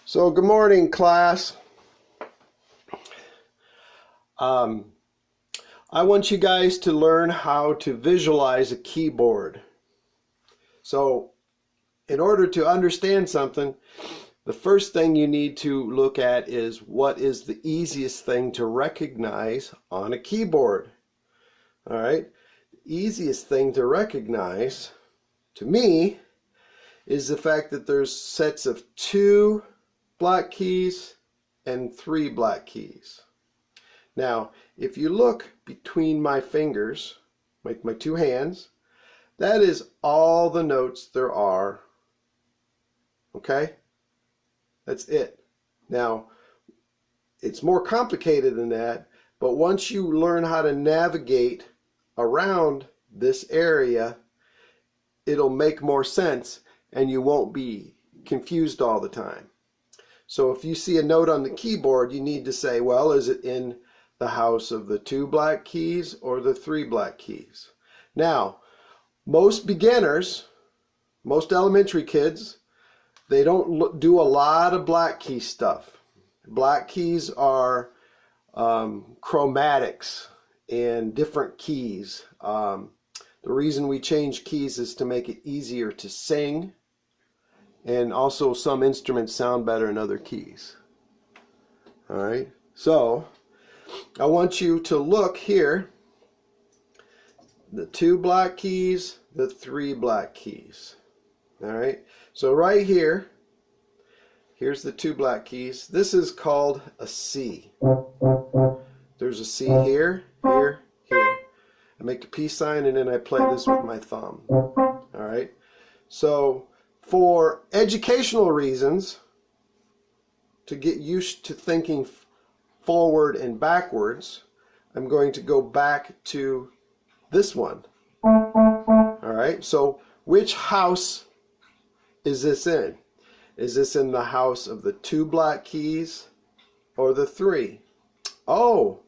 So good morning, class. I want you guys to learn how to visualize a keyboard. So in order to understand something, the first thing you need to look at is what is the easiest thing to recognize on a keyboard. All right, the easiest thing to recognize to me is the fact that there's sets of 2 black keys and 3 black keys. Now, if you look between my fingers, like my 2 hands, that is all the notes there are. Okay? That's it. Now, it's more complicated than that, but once you learn how to navigate around this area, it'll make more sense and you won't be confused all the time. So if you see a note on the keyboard, you need to say, well, is it in the house of the 2 black keys or the 3 black keys? Now, most beginners, most elementary kids, they don't do a lot of black key stuff. Black keys are chromatics and different keys. The reason we change keys is to make it easier to sing, and also some instruments sound better in other keys. All right, so I want you to look here, the 2 black keys, the 3 black keys. All right, so right here, here's the 2 black keys. This is called a C. There's a C here, here, here. I make a peace sign and then I play this with my thumb. All right, so for educational reasons, to get used to thinking forward and backwards, I'm going to go back to this one. All right, so which house is this in? Is this in the house of the 2 black keys or the 3? Oh,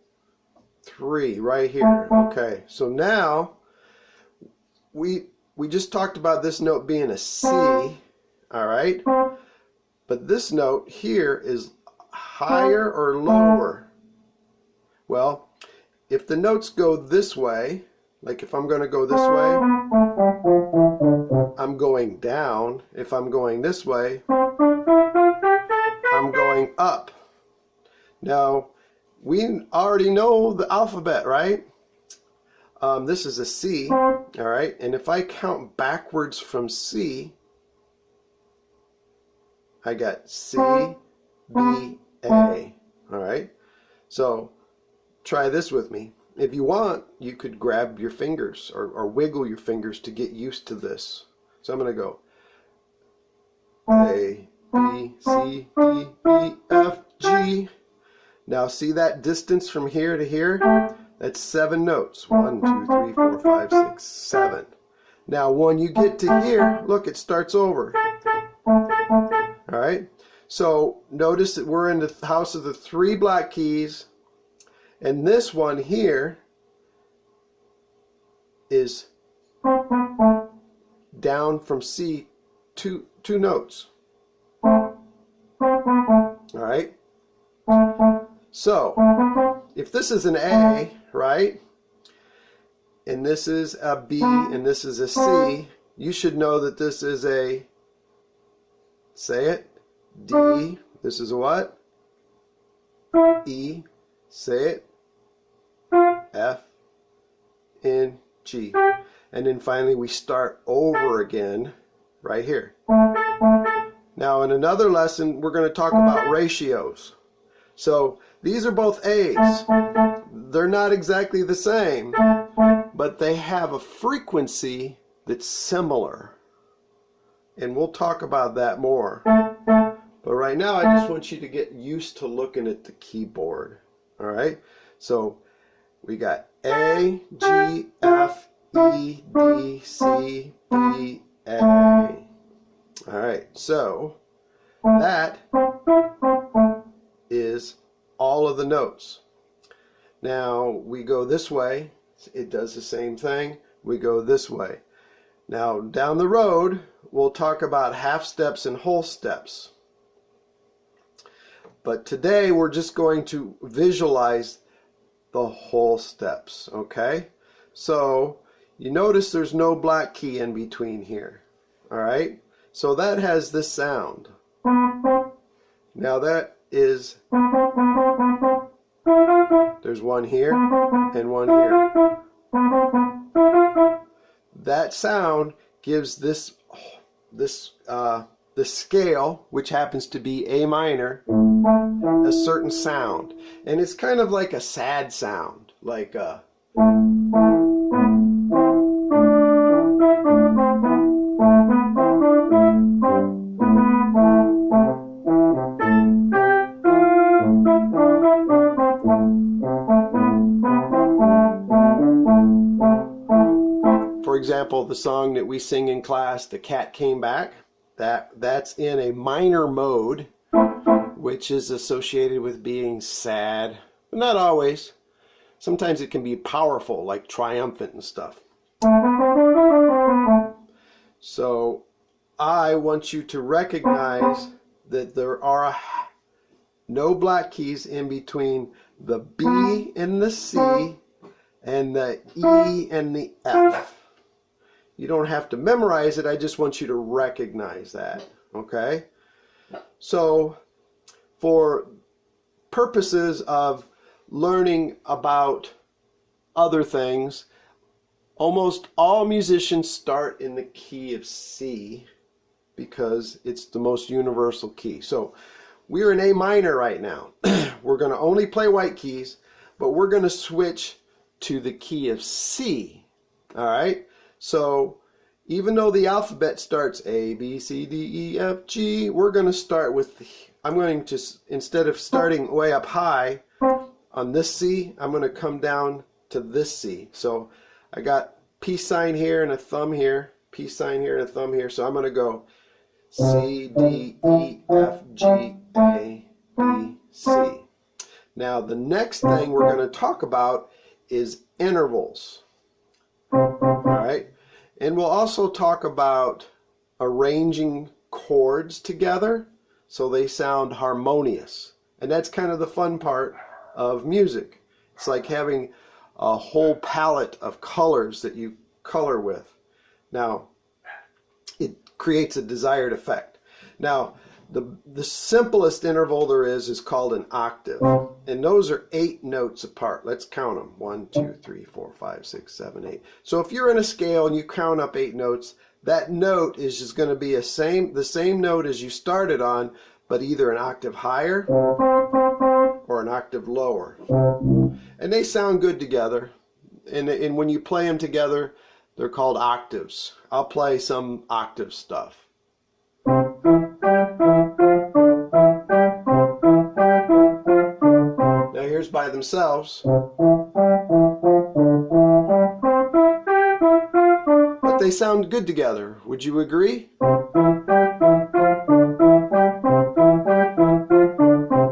3 right here. Okay, so now we just talked about this note being a C, all right? But this note here is higher or lower? Well, if the notes go this way, like if I'm going to go this way, I'm going down. If I'm going this way, I'm going up. Now, we already know the alphabet, right? This is a C, all right? And if I count backwards from C, I got C, B, A, all right? So try this with me. If you want, you could grab your fingers or wiggle your fingers to get used to this. So I'm going to go A, B, C, D, E, F, G. Now see that distance from here to here? That's 7 notes. 1, 2, 3, 4, 5, 6, 7. Now when you get to here, look, it starts over. All right? So notice that we're in the house of the 3 black keys, and this one here is down from C 2 notes. All right? So if this is an A, right, and this is a B and this is a C, you should know that this is a, say it, D. This is a what? E. Say it, F, and G. And then finally we start over again right here. Now in another lesson we're going to talk about ratios. So these are both A's. They're not exactly the same, but they have a frequency that's similar. And we'll talk about that more. But right now I just want you to get used to looking at the keyboard. All right? So we got A, G, F, E, D, C, B, A. All right, so that is all of the notes. Now we go this way, it does the same thing. We go this way. Now down the road we'll talk about half steps and whole steps. But today we're just going to visualize the whole steps, okay? So you notice there's no black key in between here, all right? So that has this sound. Now that is, there's one here and one here. That sound gives this the scale, which happens to be A minor, a certain sound. And it's kind of like a sad sound, like a for example, the song that we sing in class, The Cat Came Back, that's in a minor mode, which is associated with being sad, but not always. Sometimes it can be powerful, like triumphant and stuff. So I want you to recognize that there are no black keys in between the B and the C and the E and the F. You don't have to memorize it, I just want you to recognize that, okay? So for purposes of learning about other things, almost all musicians start in the key of C because it's the most universal key. So we're in A minor right now. We're going to only play white keys, but we're going to switch to the key of C, all right? So even though the alphabet starts A, B, C, D, E, F, G, we're going to start with, I'm going to, instead of starting way up high on this C, I'm going to come down to this C. So I got peace sign here and a thumb here, peace sign here and a thumb here. So I'm going to go C, D, E, F, G, A, B, C. Now the next thing we're going to talk about is intervals. All right, and we'll also talk about arranging chords together so they sound harmonious, and that's kind of the fun part of music. It's like having a whole palette of colors that you color with. Now it creates a desired effect. Now the simplest interval there is called an octave, and those are 8 notes apart. Let's count them. 1, 2, 3, 4, 5, 6, 7, 8. So if you're in a scale and you count up 8 notes, that note is just going to be the same note as you started on, but either an octave higher or an octave lower. And they sound good together. And when you play them together, they're called octaves. I'll play some octave stuff. Now here's by themselves. But they sound good together. Would you agree?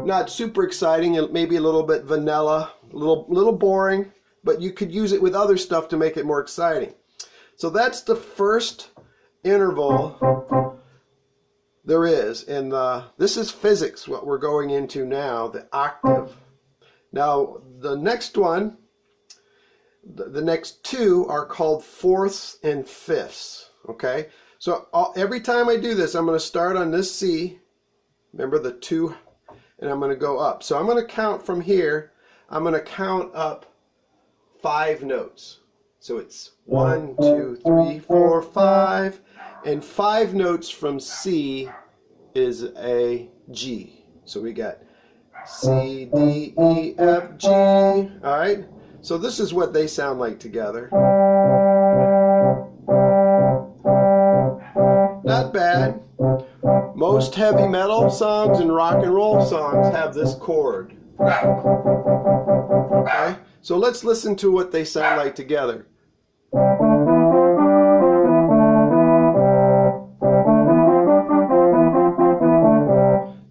Not super exciting, maybe a little bit vanilla, a little boring, but you could use it with other stuff to make it more exciting. So that's the first interval there is, and this is physics, what we're going into now, the octave. Now the next one, the next 2 are called fourths and fifths, okay? So every time I do this, I'm going to start on this C, remember the 2, and I'm going to go up. So I'm going to count from here, I'm going to count up 5 notes. So it's 1, 2, 3, 4, 5, and 5 notes from C is a G. So we got C, D, E, F, G. All right. So this is what they sound like together. Not bad. Most heavy metal songs and rock and roll songs have this chord. Okay. So let's listen to what they sound like together.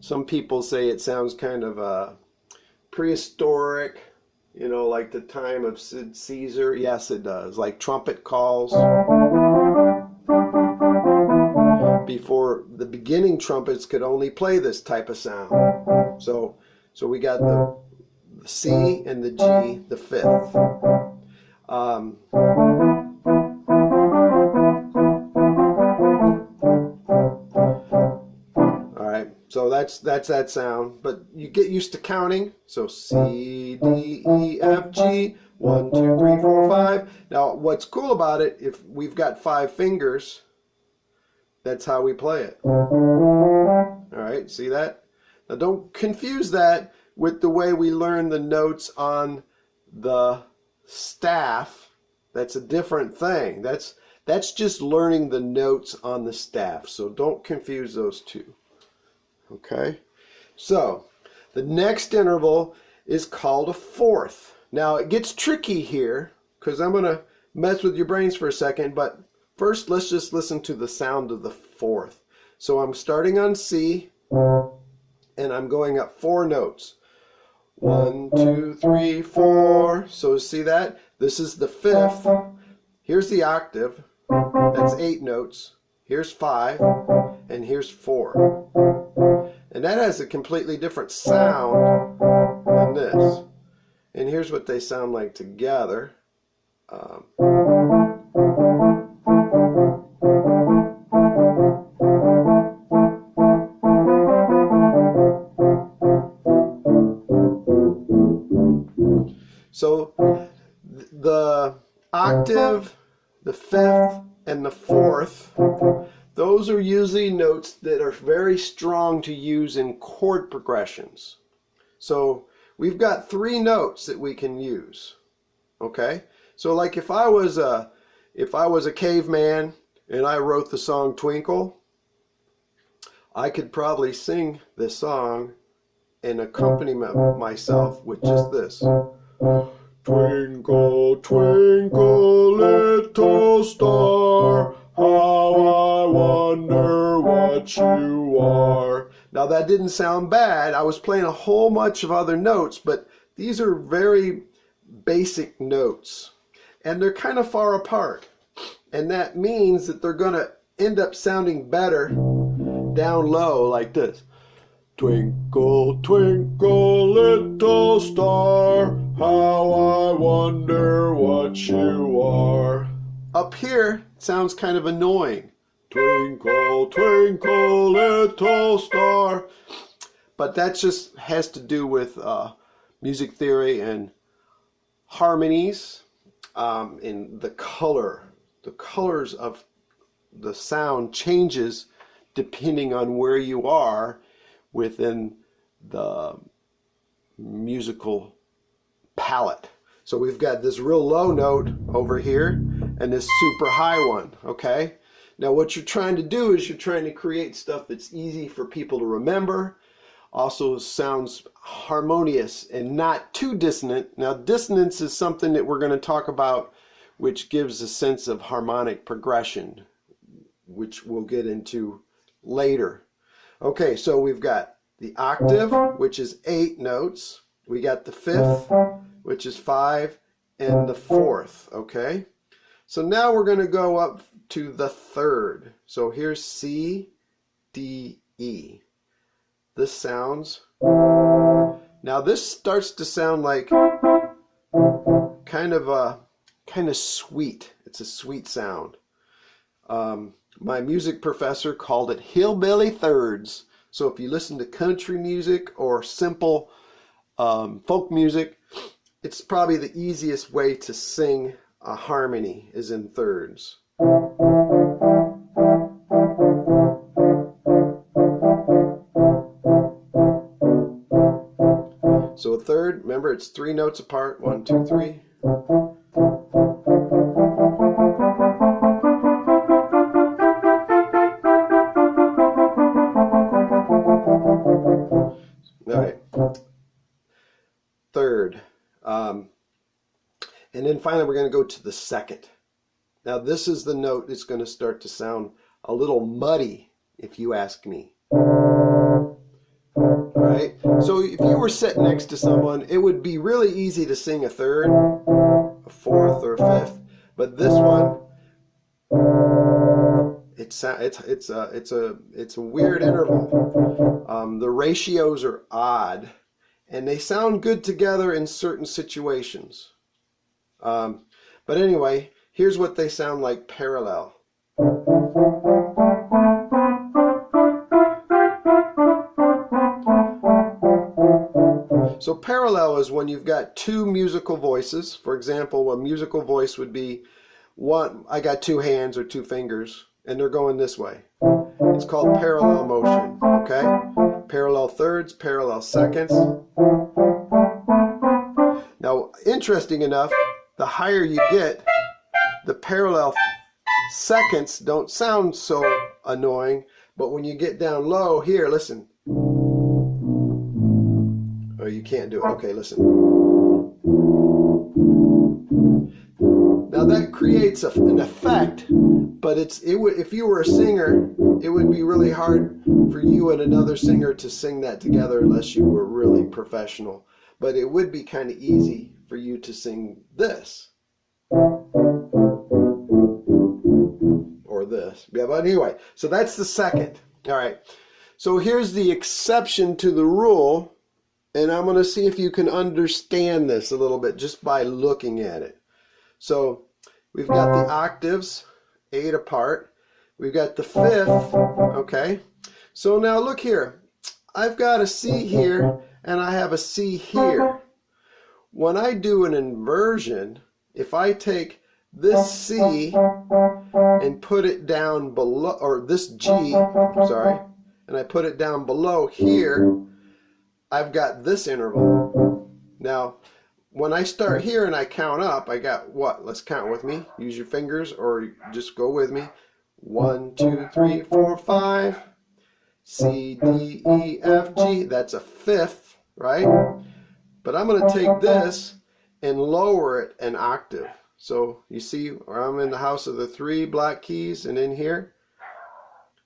Some people say it sounds kind of prehistoric, you know, like the time of Caesar. Yes, it does. Like trumpet calls. Before the beginning trumpets could only play this type of sound. So we got the C and the G, the fifth. All right, so that's that sound, but you get used to counting. So C, D, E, F, G, 1, 2, 3, 4, 5. Now, what's cool about it, if we've got 5 fingers, that's how we play it. All right, see that? Now, don't confuse that with the way we learn the notes on the staff. That's a different thing. That's just learning the notes on the staff. So don't confuse those two. Okay? So the next interval is called a fourth. Now it gets tricky here because I'm going to mess with your brains for a second, but first let's just listen to the sound of the fourth. So I'm starting on C and I'm going up 4 notes. 1, 2, 3, 4. So see that? This is the fifth. Here's the octave. That's 8 notes. Here's 5. And here's 4. And that has a completely different sound than this. And here's what they sound like together. So the octave, the fifth, and the fourth, those are usually notes that are very strong to use in chord progressions. So we've got 3 notes that we can use. Okay? So like if I was a caveman and I wrote the song Twinkle, I could probably sing this song and accompany myself with just this. Twinkle, twinkle, little star, how I wonder what you are. Now that didn't sound bad. I was playing a whole bunch of other notes, but these are very basic notes. And they're kind of far apart. And that means that they're going to end up sounding better down low like this. Twinkle, twinkle, little star, how I wonder what you are. Up here, it sounds kind of annoying. Twinkle, twinkle, little star. But that just has to do with music theory and harmonies, and the color. The colors of the sound changes depending on where you are within the musical palette. So we've got this real low note over here and this super high one, okay? Now what you're trying to do is you're trying to create stuff that's easy for people to remember, also sounds harmonious and not too dissonant. Now dissonance is something that we're going to talk about, which gives a sense of harmonic progression, which we'll get into later. Okay, so we've got the octave, which is 8 notes. We got the fifth, which is 5, and the fourth, okay? So now we're going to go up to the third. So here's C, D, E. This sounds, now this starts to sound like kind of sweet. It's a sweet sound. My music professor called it hillbilly thirds. So if you listen to country music or simple folk music, it's probably the easiest way to sing a harmony is in thirds. So a third, remember it's 3 notes apart, 1, 2, 3. Alright, third. And then finally we're going to go to the second. Now this is the note that's going to start to sound a little muddy, if you ask me. Right? So if you were sitting next to someone, it would be really easy to sing a third, a fourth, or a fifth. But this one, It's a weird interval. The ratios are odd, and they sound good together in certain situations. But anyway, here's what they sound like parallel. So parallel is when you've got two musical voices. For example, a musical voice would be one, I got two hands or two fingers, and they're going this way. It's called parallel motion, okay? Parallel thirds, parallel seconds. Now, interesting enough, the higher you get, the parallel seconds don't sound so annoying, but when you get down low, here, listen. Oh, you can't do it. Okay, listen. Now that creates an effect, but if you were a singer, it would be really hard for you and another singer to sing that together unless you were really professional. But it would be kind of easy for you to sing this. Or this. Yeah, but anyway, so that's the second. All right. So here's the exception to the rule. And I'm going to see if you can understand this a little bit just by looking at it. So we've got the octaves, 8 apart. We've got the fifth, okay? So now look here. I've got a C here, and I have a C here. When I do an inversion, if I take this C and put it down below, or this G, sorry, and I put it down below here, I've got this interval. Now, when I start here and I count up, I got what? Let's count with me. Use your fingers or just go with me. 1, 2, 3, 4, 5. C, D, E, F, G. That's a fifth, right? But I'm going to take this and lower it an octave. So you see, or I'm in the house of the 3 black keys and in here.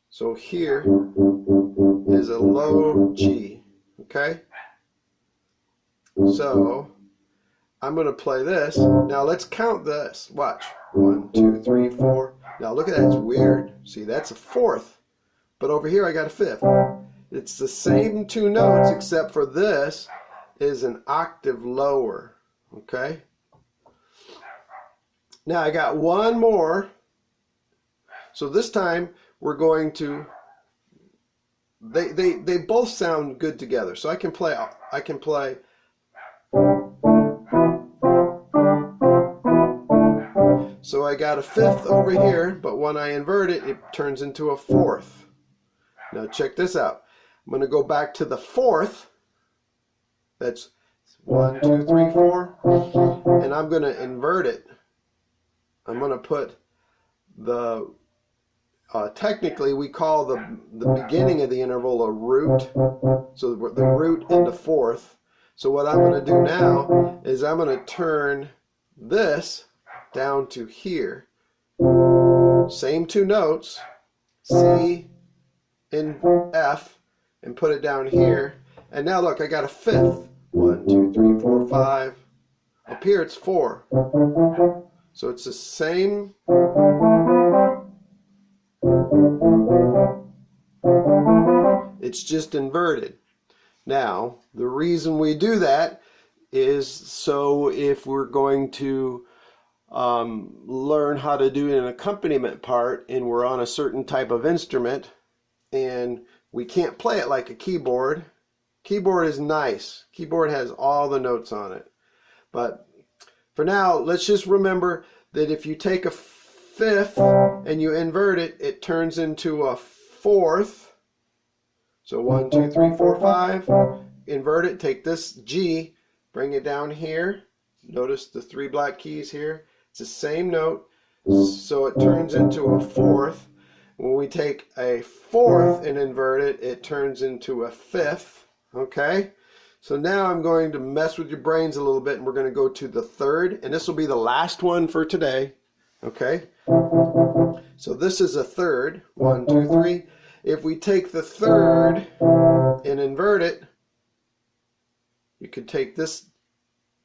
So here is a low G. Okay, so I'm going to play this. Now let's count this. Watch. 1, 2, 3, 4. Now look at that. It's weird. See, that's a fourth. But over here I got a fifth. It's the same two notes except for this is an octave lower. Okay. Now I got one more. So this time we're going to They both sound good together. So I can play so I got a fifth over here, but when I invert it, it turns into a fourth. Now check this out. I'm going to go back to the fourth. That's 1, 2, 3, 4. And I'm going to invert it. I'm going to put the technically, we call the beginning of the interval a root. So the root into fourth. So what I'm going to do now is I'm going to turn this down to here. Same two notes, C and F, and put it down here. And now look, I got a fifth. 1, 2, 3, 4, 5. Up here it's 4. So it's the same. It's just inverted. Now, the reason we do that is so if we're going to learn how to do an accompaniment part and we're on a certain type of instrument and we can't play it like a keyboard. Keyboard is nice. Keyboard has all the notes on it. But for now, let's just remember that if you take a fifth and you invert it, it turns into a fourth. So 1, 2, 3, 4, 5. Invert it, take this G, bring it down here. Notice the 3 black keys here. It's the same note. So it turns into a fourth. When we take a fourth and invert it, it turns into a fifth. Okay? So now I'm going to mess with your brains a little bit and we're going to go to the third. And this will be the last one for today. Okay? So this is a third. 1, 2, 3. If we take the third and invert it, you could take this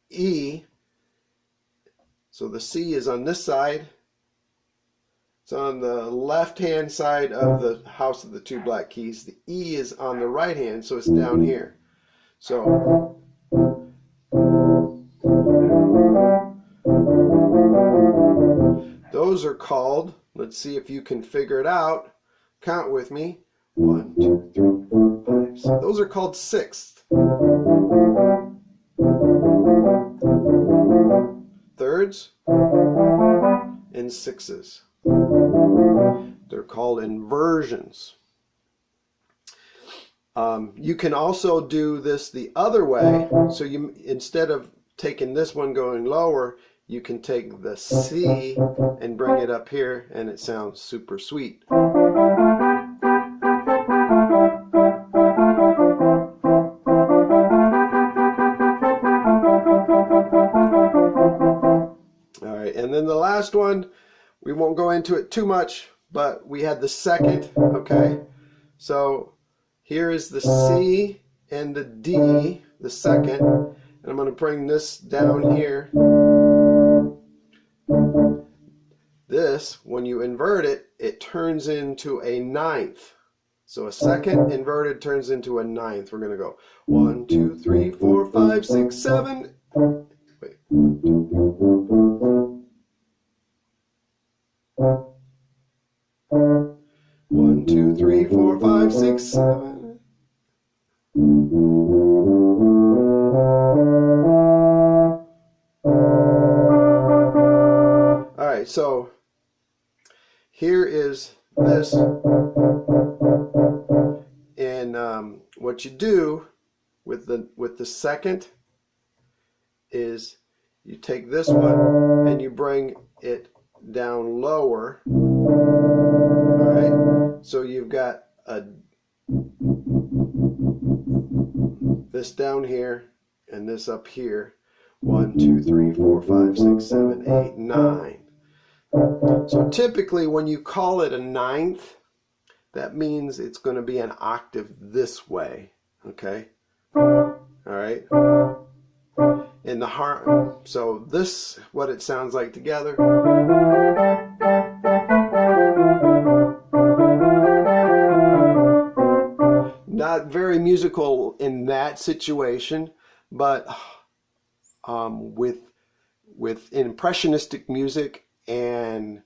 E. So the C is on this side. It's on the left-hand side of the house of the two black keys. The E is on the right hand, so it's down here. So those are called, let's see if you can figure it out. Count with me. 1, 2, 3, 4, 5, 6. Those are called sixths. Thirds and sixes. They're called inversions. You can also do this the other way. So you, instead of taking this one going lower, you can take the C and bring it up here, and it sounds super sweet. Alright, and then the last one, we won't go into it too much, but we had the second, okay? So here is the C and the D, the second, and I'm going to bring this down here. This, when you invert it, it turns into a ninth. So a second inverted turns into a ninth. We're going to go 1, 2, 3, 4, 5, 6, 7. Wait. 1, 2, 3, 4, 5, 6, 7. All right, so here is this, and what you do with the second is you take this one and you bring it down lower. All right, so you've got this down here and this up here. 1, 2, 3, 4, 5, 6, 7, 8, 9. So typically when you call it a ninth, that means it's going to be an octave this way, okay? All right. In the harm, so this, what it sounds like together. Not very musical in that situation, but with impressionistic music and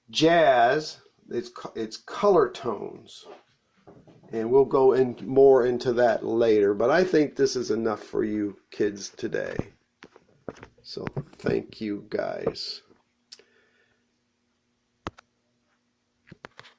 jazz, it's color tones, and we'll go more into that later, but I think this is enough for you kids today. So thank you guys.